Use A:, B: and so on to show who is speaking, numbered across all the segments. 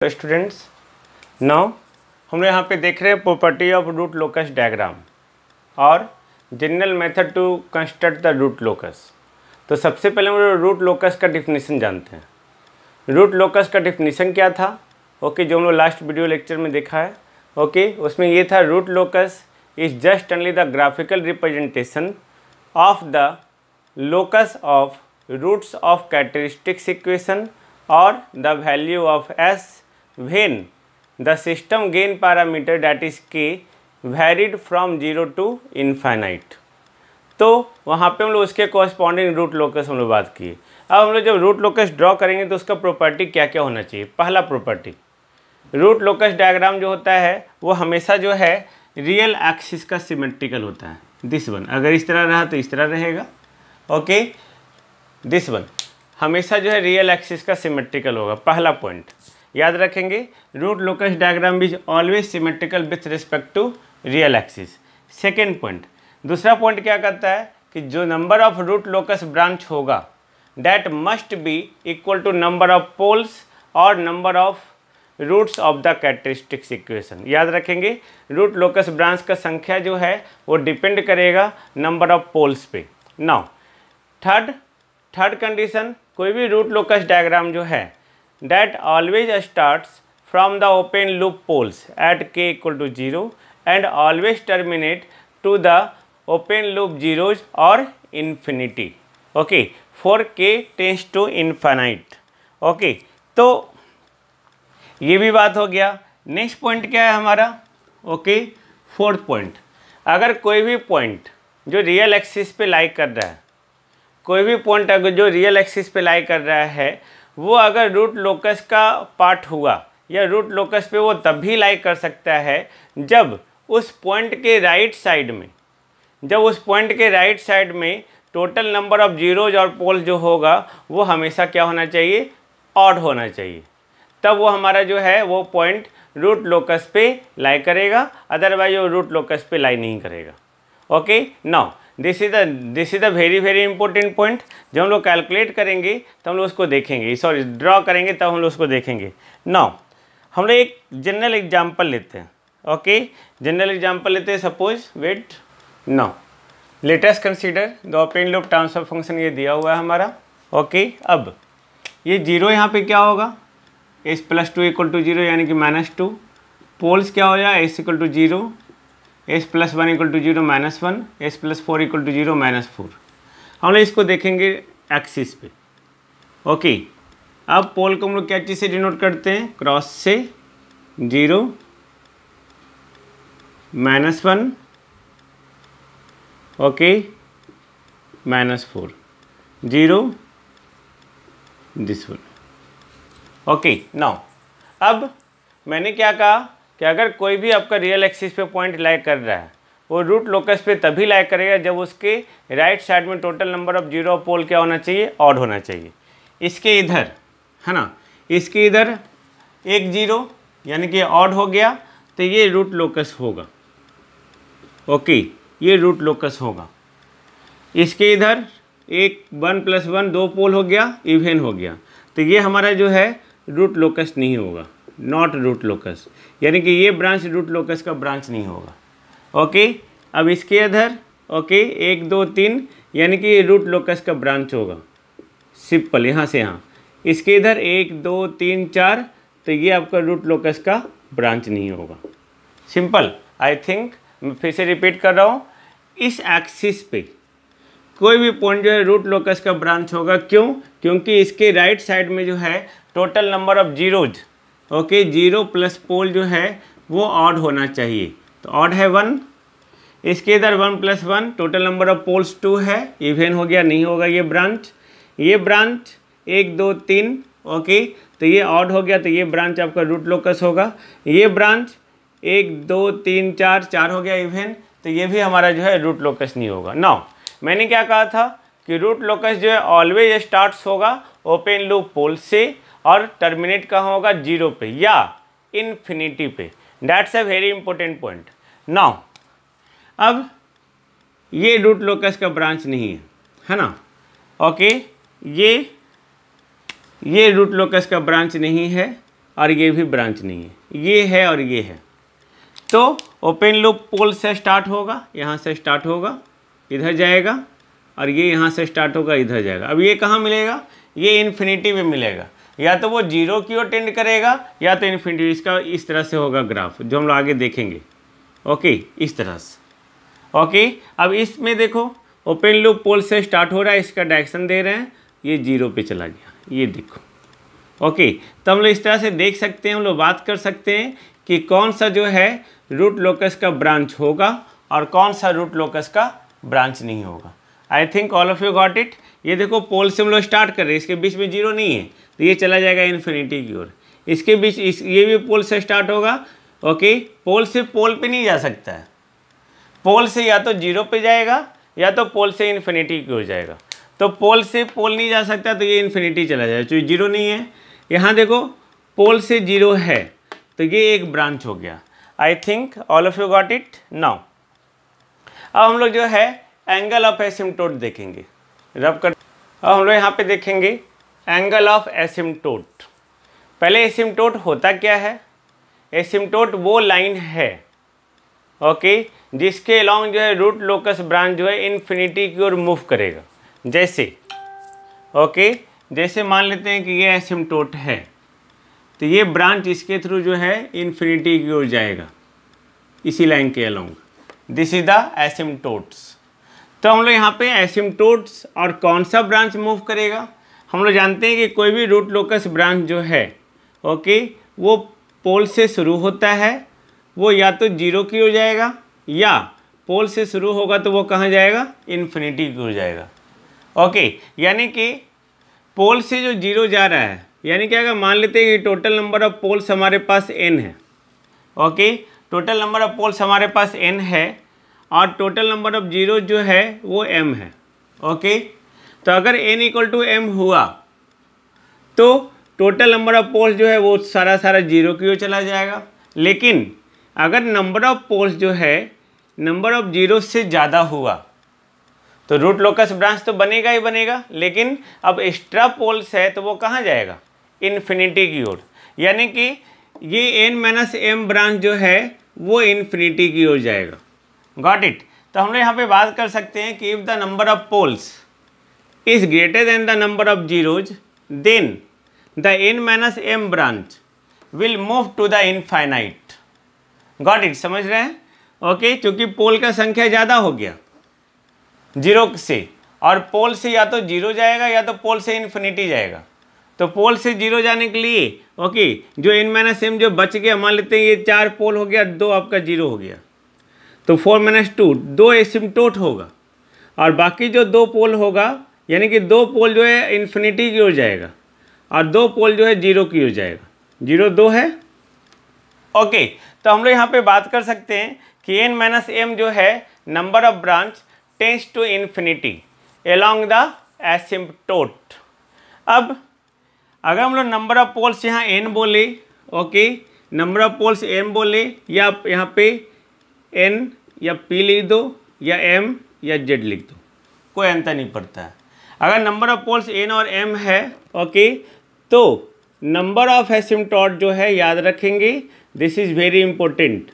A: तो students now हम लोग यहाँ पे देख रहे हैं property of root locus diagram और general method to construct the root locus. तो सबसे पहले हम लोग रूट लोकस का डिफिनीशन जानते हैं। रूट लोकस का डिफिनीशन क्या था? ओके, जो हम लोग लास्ट वीडियो लेक्चर में देखा है। ओके, उसमें ये था root locus is just only the graphical representation of the locus of roots of characteristics equation और the value of s when the system gain parameter that is k varied from 0 to infinite। तो वहाँ पे हम लोग उसके corresponding root locus हम लोग बात किए। अब हम लोग जब रूट लोकस ड्रॉ करेंगे तो उसका प्रॉपर्टी क्या क्या होना चाहिए। पहला प्रॉपर्टी, रूट लोकस डायग्राम जो होता है वो हमेशा जो है रियल एक्सिस का सिमेट्रिकल होता है। दिस वन अगर इस तरह रहा तो इस तरह रहेगा। ओके, दिस वन हमेशा जो है रियल एक्सिस का सिमेट्रिकल होगा। पहला पॉइंट याद रखेंगे, root locus diagram is always symmetrical with respect to real axis. Second point, दूसरा पॉइंट क्या कहता है कि जो number of root locus branch होगा that must be equal to number of poles और number of roots of the characteristics equation. याद रखेंगे, रूट लोकस ब्रांच का संख्या जो है वो डिपेंड करेगा नंबर ऑफ पोल्स पे। नाउ थर्ड कंडीशन, कोई भी रूट लोकस डायग्राम जो है that always starts from the open loop poles at k equal to 0 and always terminate to the open loop zeros or infinity। okay, for k tends to infinite। okay, तो ये भी बात हो गया। Next point क्या है हमारा? Okay, fourth point, अगर कोई भी पॉइंट जो रियल एक्सिस पे लाई कर रहा है, कोई भी पॉइंट अगर जो रियल एक्सिस पे लाई कर रहा है वो अगर रूट लोकस का पार्ट हुआ या रूट लोकस पे वो तभी लाई कर सकता है जब उस पॉइंट के राइट साइड में टोटल नंबर ऑफ जीरोज और पोल्स जो होगा वो हमेशा क्या होना चाहिए? ऑड होना चाहिए। तब वो हमारा जो है वो पॉइंट रूट लोकस पे लाई करेगा, अदरवाइज वो रूट लोकस पे लाई नहीं करेगा। Okay, now this is the very important point. जब हम लोग कैलकुलेट करेंगे तो हम लोग उसको देखेंगे, सॉरी ड्रॉ करेंगे तब हम लोग उसको देखेंगे। नाउ हम लोग एक जनरल एग्जांपल लेते हैं। ओके, जनरल एग्जांपल लेते हैं। Suppose wait, now let us consider the open loop transfer function ये दिया हुआ है हमारा। ओके, अब ये जीरो यहाँ पे क्या होगा? एस प्लस 2 इक्वल टू 0 यानी कि -2। पोल्स क्या हो जाए? S equal to 0, S plus 1 equal to 0 -1, S plus 4 equal to 0 -4। हम लोग इसको देखेंगे एक्सिस पे। ओके, अब पोल को हम लोग क्या चीज़ से डिनोट करते हैं? क्रॉस से। 0 -1, okay, -4, 0 this one. Okay, now अब मैंने क्या कहा कि अगर कोई भी आपका रियल एक्सिस पे पॉइंट लाई कर रहा है वो रूट लोकस पे तभी लाई करेगा जब उसके राइट साइड में टोटल नंबर ऑफ जीरो पोल क्या होना चाहिए? ऑड होना चाहिए। इसके इधर है ना, इसके इधर एक जीरो यानी कि ऑड हो गया तो ये रूट लोकस होगा। ओके, ये रूट लोकस होगा। इसके इधर एक 1 + 1 2 पोल हो गया, इवन हो गया, तो ये हमारा जो है रूट लोकस नहीं होगा, नॉट रूट लोकस, यानी कि ये ब्रांच रूट लोकस का ब्रांच नहीं होगा। ओके, अब इसके इधर ओके 1 2 3 यानी कि ये रूट लोकस का ब्रांच होगा। सिंपल, यहाँ से यहाँ इसके इधर 1 2 3 4, तो ये आपका रूट लोकस का ब्रांच नहीं होगा। सिंपल। आई थिंक मैं फिर से रिपीट कर रहा हूँ, इस एक्सिस पे कोई भी पॉइंट जो है रूट लोकस का ब्रांच होगा। क्यों? क्योंकि इसके राइट साइड में जो है total number of zeros, okay, 0 plus pole जो है वो ऑड होना चाहिए। तो ऑड है 1, इसके इधर 1 + 1 टोटल नंबर ऑफ पोल्स 2 है, इवन हो गया, नहीं होगा ये ब्रांच। ये ब्रांच 1 2 3, ओके, तो ये ऑड हो गया, तो ये ब्रांच आपका रूट लोकस होगा। ये ब्रांच 1 2 3 4 हो गया इवन, तो ये भी हमारा जो है रूट लोकस नहीं होगा। नाउ मैंने क्या कहा था कि रूट लोकस जो है ऑलवेज स्टार्ट्स होगा ओपन लूप पोल से और टर्मिनेट कहाँ होगा? 0 पे या इन्फिनिटी पे। That's a very important point. Now अब ये रूट लोकस का ब्रांच नहीं है ना? ओके, ये रूट लोकस का ब्रांच नहीं है। और ये भी ब्रांच नहीं है, ये है और ये है। तो ओपन लूप पोल से स्टार्ट होगा, यहाँ से स्टार्ट होगा, इधर जाएगा, और ये यहाँ से स्टार्ट होगा, इधर जाएगा। अब ये कहाँ मिलेगा? ये इन्फिनिटी में मिलेगा। या तो वो जीरो की ओर टेंड करेगा या तो इन्फिनिटी। इसका इस तरह से होगा ग्राफ, जो हम लोग आगे देखेंगे। ओके, इस तरह से। ओके, अब इसमें देखो ओपन लूप पोल से स्टार्ट हो रहा है, इसका डायरेक्शन दे रहे हैं, ये जीरो पे चला गया, ये देखो। ओके, तो हम लोग इस तरह से देख सकते हैं, हम लोग बात कर सकते हैं कि कौन सा जो है रूट लोकस का ब्रांच होगा और कौन सा रूट लोकस का ब्रांच नहीं होगा। I think all of you got it. ये देखो पोल से हम लोग स्टार्ट कर रहे हैं, इसके बीच में जीरो नहीं है तो ये चला जाएगा इन्फिनिटी की ओर। इसके बीच ये भी पोल से स्टार्ट होगा। ओके, पोल से पोल पे नहीं जा सकता है, पोल से या तो जीरो पे जाएगा या तो पोल से इन्फिनिटी की ओर जाएगा। तो पोल से पोल नहीं जा सकता तो ये इन्फिनिटी चला जाएगा, तो जीरो नहीं है। यहाँ देखो पोल से जीरो है तो ये एक ब्रांच हो गया। I think all of you got it now. अब हम लोग जो है एंगल ऑफ एसिम्टोट देखेंगे, रब कर। अब हम लोग यहाँ पे देखेंगे एंगल ऑफ एसिम्टोट। पहले एसिम्टोट होता क्या है? एसिम्टोट वो लाइन है, ओके, जिसके अलोंग जो है रूट लोकस ब्रांच जो है इन्फिनिटी की ओर मूव करेगा। जैसे ओके, जैसे मान लेते हैं कि ये एसिम्टोट है तो ये ब्रांच इसके थ्रू जो है इन्फिनिटी की ओर जाएगा, इसी लाइन के along. This is the asymptotes. तो हम लोग यहाँ पे एसिम्टोट्स और कौन सा ब्रांच मूव करेगा? हम लोग जानते हैं कि कोई भी रूट लोकस ब्रांच जो है, ओके, वो पोल से शुरू होता है, वो या तो जीरो की ओर जाएगा या पोल से शुरू होगा तो वो कहाँ जाएगा? इन्फिनिटी की ओर जाएगा। ओके, यानी कि पोल से जो जीरो जा रहा है, यानी कि अगर मान लेते हैं कि टोटल नंबर ऑफ पोल्स हमारे पास n है। Okay, total number of poles हमारे पास n है और टोटल नंबर ऑफ जीरो जो है वो m है। ओके, तो अगर n इक्वल टू m हुआ तो टोटल नंबर ऑफ पोल्स जो है वो सारा जीरो की ओर चला जाएगा। लेकिन अगर नंबर ऑफ पोल्स जो है नंबर ऑफ जीरो से ज़्यादा हुआ तो रूट लोकस ब्रांच तो बनेगा ही बनेगा, लेकिन अब एक्स्ट्रा पोल्स है तो वो कहाँ जाएगा? इन्फिनिटी की ओर। यानी कि ये n-m ब्रांच जो है वो इन्फिनिटी की ओर जाएगा। Got it? तो हम लोग यहाँ पे बात कर सकते हैं कि if the number of poles is greater than the number of zeros then the n-m branch will move to the infinite. Got it? समझ रहे हैं? ओके, क्योंकि पोल का संख्या ज़्यादा हो गया जीरो से, और पोल से या तो जीरो जाएगा या तो पोल से इन्फिनिटी जाएगा। तो पोल से जीरो जाने के लिए ओके, जो n-m जो बच गया, मान लेते हैं ये 4 पोल हो गया, 2 आपका जीरो हो गया, तो 4-2 2 एसिम्टोट होगा, और बाकी जो 2 पोल होगा यानी कि 2 पोल जो है इन्फिनिटी की ओर जाएगा और 2 पोल जो है जीरो की ओर जाएगा। 0 2 है। ओके, तो हम लोग यहाँ पे बात कर सकते हैं कि n-m जो है number of branch tends to infinity along the asymptote. अब अगर हम लोग नंबर ऑफ पोल्स यहाँ n बोले, okay, number of poles m बोले, या यहाँ पे n या p लिख दो या m या z लिख दो, कोई अंतर नहीं पड़ता है। अगर नंबर ऑफ पोल्स n और m है, ओके, तो नंबर ऑफ एसिम्टोट जो है याद रखेंगे, this is very important.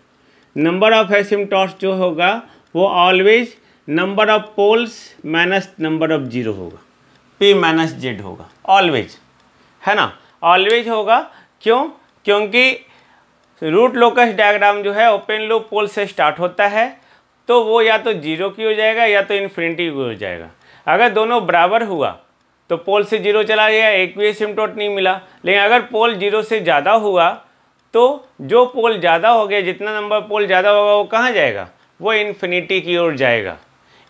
A: Number of asymptotes जो होगा वो always number of poles minus number of zero होगा, p माइनस z होगा, ऑलवेज, है ना, ऑलवेज होगा। क्यों? क्योंकि रूट लोकस डायग्राम जो है ओपन लूप पोल से स्टार्ट होता है तो वो या तो जीरो की हो जाएगा या तो इन्फिनिटी की हो जाएगा। अगर दोनों बराबर हुआ तो पोल से जीरो चला गया, एक भी एसिम्टोट नहीं मिला। लेकिन अगर पोल जीरो से ज़्यादा हुआ तो जो पोल ज़्यादा हो गया, जितना नंबर पोल ज़्यादा होगा वो कहाँ जाएगा? वो इन्फिनिटी की ओर जाएगा।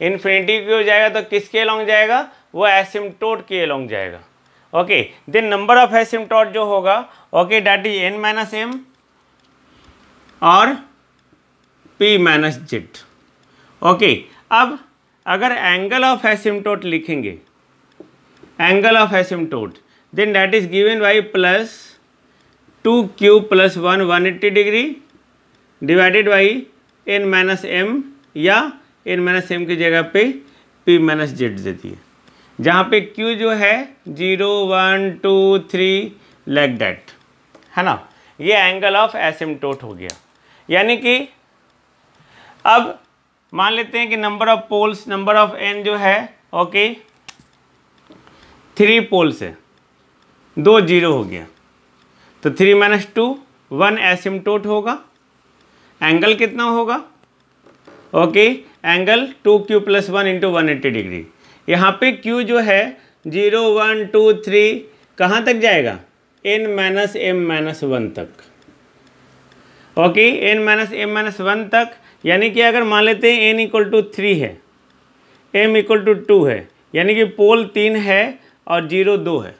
A: इन्फिनिटी की ओर जाएगा तो किसके अलोंग जाएगा? वो एसिम्टोट के अलोंग जाएगा। Okay, then number of asymptote जो होगा, ओके, दैट इज n-m और p-z। ओके, अब अगर एंगल ऑफ एसिम्टोट लिखेंगे, angle of asymptote, then that is given by +2q + 1 180 degree divided by n-m, या n-m की जगह पे p-z देती है, जहाँ पे q जो है 0 1 2 3 लाइक दैट। है ना, ये एंगल ऑफ एसिम्टोट हो गया। यानी कि अब मान लेते हैं कि number of poles, number of N जो है, ओके 3 पोल्स है, 2 जीरो हो गया, तो 3 - 2 1 एसिम्टोट होगा। एंगल कितना होगा, ओके एंगल 2q + 1 × 180 डिग्री। यहाँ पे q जो है 0 1 2 3 कहाँ तक जाएगा, n - m - 1 तक, ओके n - m - 1 तक। यानी कि अगर मान लेते हैं n = 3 है, m = 2 है, यानी कि पोल 3 है और 0 2 है,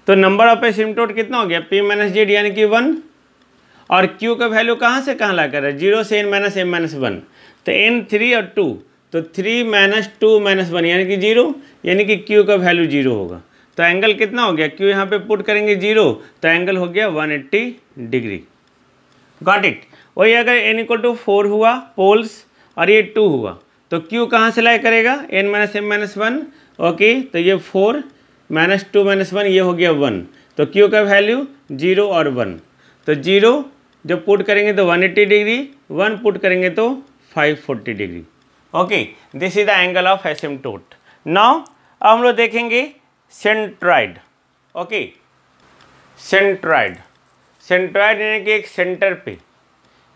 A: तो नंबर ऑफ एसिम्टोट कितना हो गया, p - z यानी कि 1। और q का वैल्यू कहाँ से कहाँ ला कर है, 0 से n - m - 1, तो n 3 और 2, तो 3 - 2 - 1 यानी कि 0, यानी कि q का वैल्यू 0 होगा। तो एंगल कितना हो गया, q यहाँ पे पुट करेंगे 0, तो एंगल हो गया 180 डिग्री। Got it. वही अगर n = 4 हुआ पोल्स और ये 2 हुआ, तो q कहाँ से लाई करेगा, n - m - 1, ओके तो ये 4 - 2 - 1 ये हो गया 1, तो q का वैल्यू 0 और 1, तो 0 जब पुट करेंगे तो 180 डिग्री, 1 पुट करेंगे तो 540 degree. Okay this is the angle of asymptote. Now अब हम लोग देखेंगे सेंट्रॉइड। ओके सेंट्रॉइड, सेंट्रॉइड यानी कि एक सेंटर पे,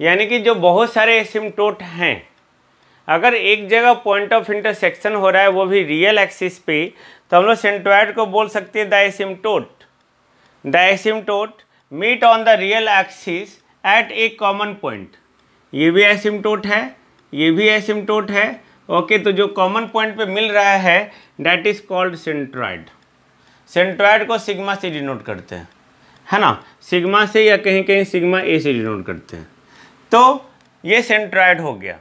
A: यानी कि जो बहुत सारे एसिम्टोट हैं, अगर एक जगह पॉइंट ऑफ इंटरसेक्शन हो रहा है वो भी रियल एक्सिस पे, तो हम लोग सेंट्रॉइड को बोल सकते हैं the asymptote. The asymptote meet on the real axis at a common point. ये भी एसिम्टोट है, ये भी एसिम्टोट है, ओके तो जो कॉमन पॉइंट पे मिल रहा है that is called centroid. Centroid को सिग्मा से डिनोट करते हैं, है ना, सिग्मा से या कहीं कहीं सिग्मा ए से डिनोट करते हैं। तो ये सेंट्रॉइड हो गया।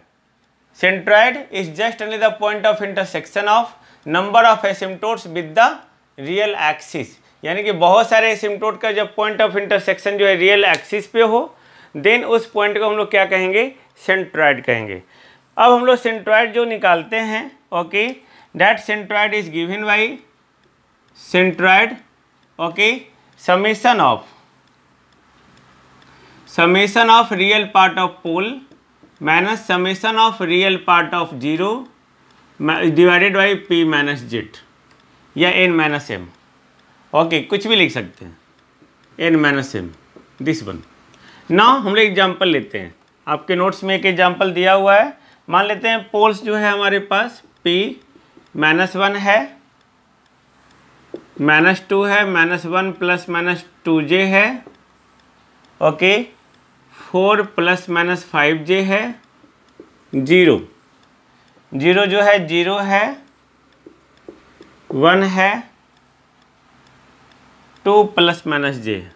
A: Centroid is just only the point of intersection of number of asymptotes with the real axis, यानी कि बहुत सारे एसिम्टोट का जब पॉइंट ऑफ इंटरसेक्शन जो है रियल एक्सिस पे हो, देन उस पॉइंट को हम लोग क्या कहेंगे, सेंट्रॉइड कहेंगे। अब हम लोग सेंट्रॉइड जो निकालते हैं, okay that centroid is given by centroid, okay summation of real part of pole minus summation of real part of 0 divided by p - z या n - m, ओके कुछ भी लिख सकते हैं, n - m this one. Now हम लोग example लेते हैं, आपके नोट्स में एक एग्जाम्पल दिया हुआ है। मान लेते हैं पोल्स जो है हमारे पास p - 1 है, -2 है, -1 ± 2j है, ओके 4 ± 5j है, 0 जो है 0 है, 1 है, 2 ± j है।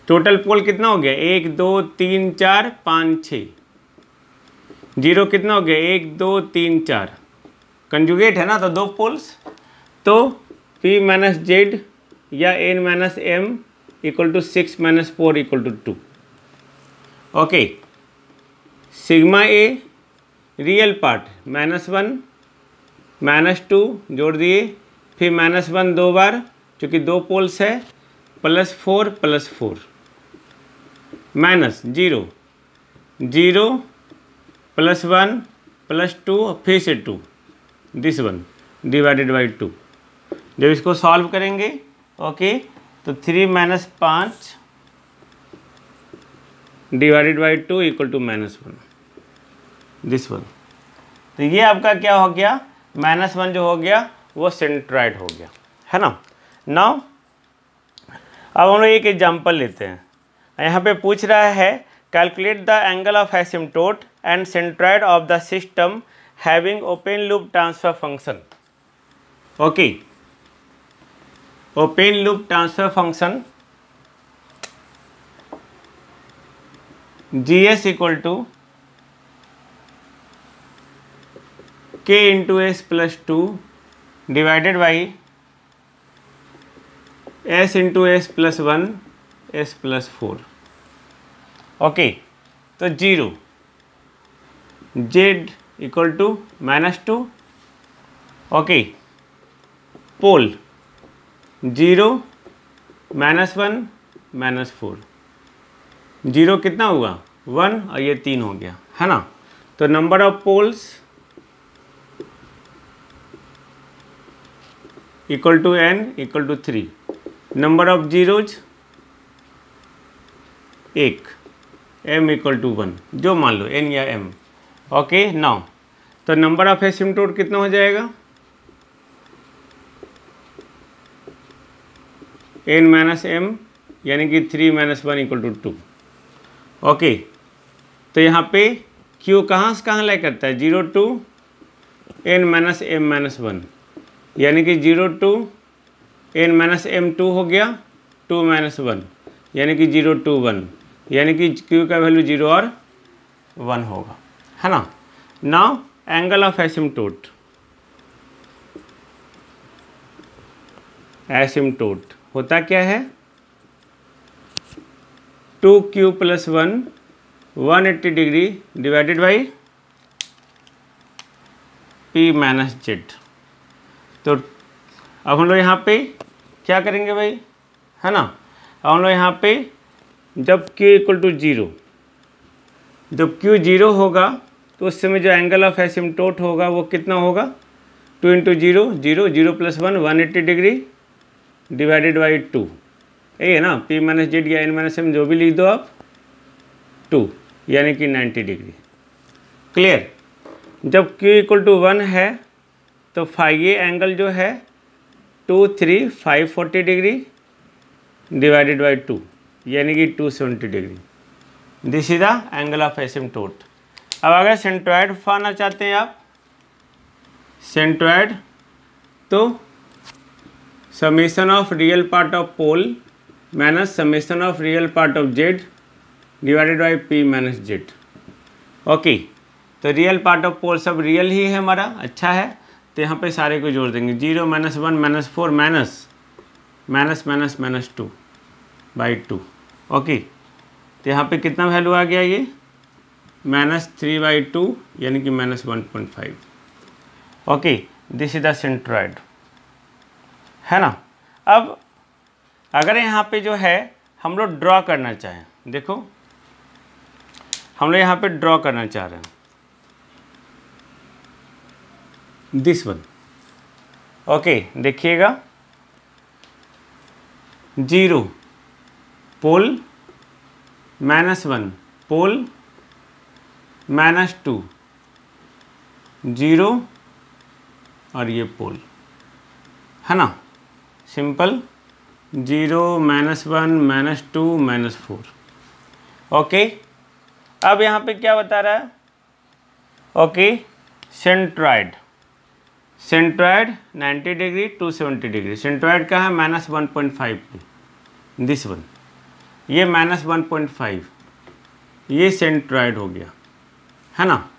A: टोटल पोल कितना हो गया, 1 2 3 4 5 6, 0 कितना हो गया, 1 2 3 4, कंजुगेट है ना, तो 2 पोल्स, तो p - z या n - m = 6 - 4 = 2, okay sigma a real part -1 -2 जोड़ दिए, फिर -1 2 बार चूँकि 2 पोल्स है, +4 +4 -0 0 +1 +2 फिर से 2 दिस वन डिवाइडेड बाई 2। जब इसको सॉल्व करेंगे, ओके तो 3 - 5 डिवाइडेड बाई 2 = -1 दिस वन। तो ये आपका क्या हो गया, -1 जो हो गया वो सेंट्रॉइड हो गया, है ना। नाउ अब हम लोग एक एग्जाम्पल लेते हैं। यहाँ पे पूछ रहा है calculate the angle of asymptote and centroid of the system having open loop transfer function. Okay open loop transfer function GS = K × S + 2 divided by S × S + 1 S + 4, okay तो 0 Z = -2, ओके पोल 0 -1 -4, 0 कितना हुआ 1 और ये 3 हो गया, है ना। तो number of poles equal to n equal to 3, number of zeros 1, m equal to 1, जो मान लो n या m। ओके नाउ तो नंबर ऑफ एसिम्प्टोट कितना हो जाएगा n माइनस m, यानी कि 3 - 1 इक्वल टू 2। ओके तो यहाँ पे q कहाँ से कहाँ लाइक करता है 0 to n minus m minus 1, यानी कि 0 to n माइनस m 2 हो गया, 2 माइनस 1 यानी कि 0 to 1, यानी कि q का वैल्यू 0 और 1 होगा, है ना। Now angle of asymptote, asymptote होता क्या है 2q + 1 180 degree divided by p minus Z. तो अब हम लोग यहाँ पे क्या करेंगे भाई, है ना। अब हम लोग यहाँ पे जब q इक्वल टू 0, जब q 0 होगा तो उस समय जो एंगल ऑफ एसिम्प्टोट होगा वो कितना होगा 2 × 0 0 0 + 1 180 डिग्री डिवाइडेड बाई 2, यही है ना। p माइनस जेड या n माइनस m जो भी लिख दो आप 2, यानी कि 90 डिग्री। क्लियर। जब q इक्वल टू 1 है तो ये एंगल जो है 2 3 540 डिग्री डिवाइडेड बाई 2, यानी कि 270 degree. This is the angle of asymptote. अब अगर सेंट्रॉयड पाना चाहते हैं आप, सेंट्रॉयड, तो summation of real part of pole minus summation of real part of Z divided by p minus Z. Okay तो रियल पार्ट ऑफ पोल सब real ही है हमारा, अच्छा है। तो यहाँ पे सारे को जोड़ देंगे 0 - 1 - 4 माइनस 2 बाई 2। ओके तो यहाँ पे कितना वैल्यू आ गया ये -3/2, यानी कि -1.5। Okay this is the centroid, है ना। अब अगर यहाँ पे जो है हम लोग ड्रॉ करना चाहें, देखो हम लोग यहाँ पे ड्रॉ करना चाह रहे हैं दिस वन। ओके देखिएगा 0 पोल -1 पोल -2 0 और ये पोल, है ना। सिंपल 0 -1 -2 -4। ओके अब यहाँ पे क्या बता रहा है, okay centroid, centroid 90 degree 270 degree. Centroid का है -1.5 पे, दिस वन, ये -1.5, ये सेंट्रॉयड हो गया, है ना।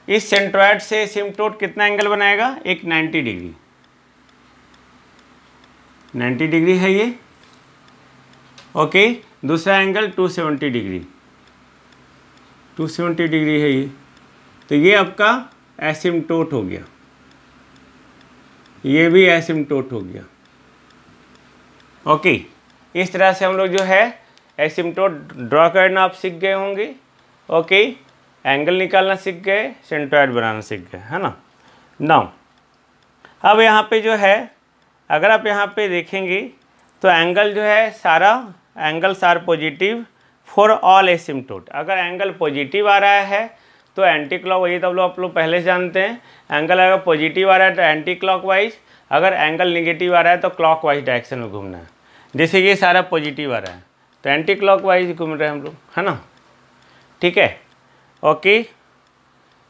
A: इस सेंट्रॉयड से एसिम्प्टोट कितना एंगल बनाएगा, एक 90 डिग्री, 90 डिग्री है ये। ओके दूसरा एंगल 270 डिग्री, 270 डिग्री है ये। तो ये आपका एसिम्प्टोट हो गया, ये भी एसिम्प्टोट हो गया। ओके इस तरह से हम लोग जो है एसिम्प्टोट ड्रॉ करना आप सीख गए होंगे। ओके एंगल निकालना सीख गए, सेंट्रॉयड बनाना सीख गए, है ना। नाउ अब यहाँ पे जो है अगर आप यहाँ पे देखेंगे तो एंगल जो है सारा angles are positive for all asymptote. अगर एंगल पॉजिटिव आ रहा है तो एंटी क्लॉक, वही तो आप लोग पहले से जानते हैं, एंगल अगर पॉजिटिव आ रहा है तो एंटी क्लॉकवाइज, अगर एंगल नेगेटिव आ रहा है तो क्लॉकवाइज डायरेक्शन में घूमना है। जैसे ये सारा पॉजिटिव आ रहा है तो एंटी क्लॉकवाइज घूम रहे हैं हम लोग, है ना। ठीक है। ओके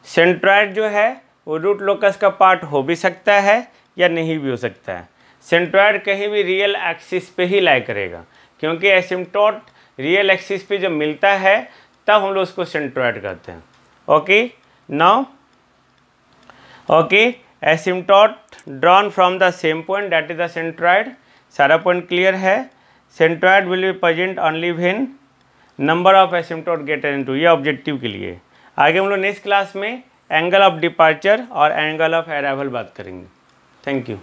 A: सेंट्रॉयड जो है वो रूट लोकस का पार्ट हो भी सकता है या नहीं भी हो सकता है। सेंट्रॉयड कहीं भी रियल एक्सिस पे ही लाई करेगा, क्योंकि एसिम्प्टोट रियल एक्सिस पे जब मिलता है तब हम लोग उसको सेंट्रॉयड कहते हैं। Okay now okay asymptote drawn from the same point that is the centroid. सारा पॉइंट क्लियर है। Centroid will be present only when number of asymptote greater than 2, ये ऑब्जेक्टिव के लिए। आगे हम लोग नेक्स्ट क्लास में एंगल ऑफ डिपार्चर और एंगल ऑफ अराइवल बात करेंगे। Thank you.